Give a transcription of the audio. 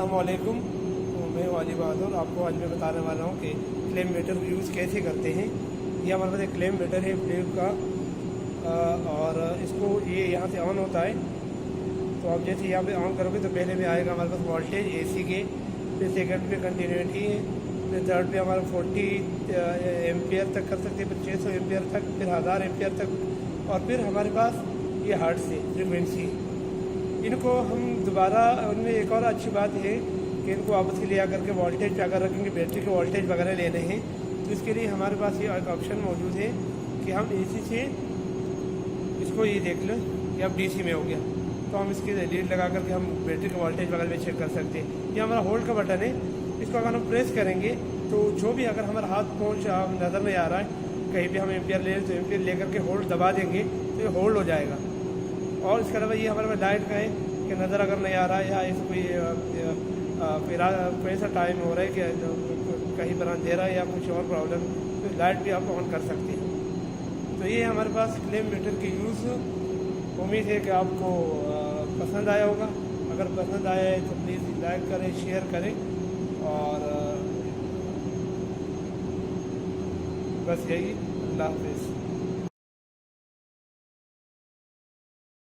अस्सलामुअलैकुम। तो मैं वाजिब बहादुर आपको आज मैं बताने वाला हूँ कि क्लेम मीटर यूज़ कैसे करते हैं। ये हमारे पास एक क्लेम मीटर है फ्लिप का और इसको ये यहाँ से ऑन होता है। तो आप जैसे यहाँ पे ऑन करोगे तो पहले में आएगा हमारे पास वोल्टेज एसी के, फिर सेकंड पे कंटिन्यूटी है, फिर थर्ड पे हमारा 40 एम्पियर तक कर सकते हैं, फिर 600 एम्पियर तक, फिर 1000 एम्पियर तक, और फिर हमारे पास ये हर्ट्ज है, फ्रिक्वेंसी है। इनको हम दोबारा उनमें एक और अच्छी बात है कि इनको वापस ले आकर के वोल्टेज पे अगर रखेंगे, बैटरी के वोल्टेज वगैरह लेने हैं तो इसके लिए हमारे पास ये एक ऑप्शन मौजूद है कि हम एसी से इसको ये देख लें कि अब डीसी में हो गया तो हम इसकी लीड लगा करके हम बैटरी के वोल्टेज वगैरह भी चेक कर सकते हैं। ये हमारा होल्ड का बटन है, इसको अगर हम प्रेस करेंगे तो जो भी अगर हमारा हाथ पहुँच नज़र नहीं आ रहा है, कहीं भी हम एम्पियर ले तो एम्पियर ले करके होल्ड दबा देंगे तो ये होल्ड हो जाएगा। और इसके अलावा ये हमारे पास लाइट का है कि नज़र अगर नहीं आ रहा है या इस कोई ऐसा टाइम हो रहा है कि कहीं पर अंधेरा है या कुछ और प्रॉब्लम, तो लाइट भी आप ऑन कर सकते हैं। तो ये हमारे पास क्लेम मीटर की यूज़। उम्मीद है कि आपको पसंद आया होगा। अगर पसंद आया है तो प्लीज़ लाइक करें, शेयर करें और बस यही। अल्लाह हाफिज़।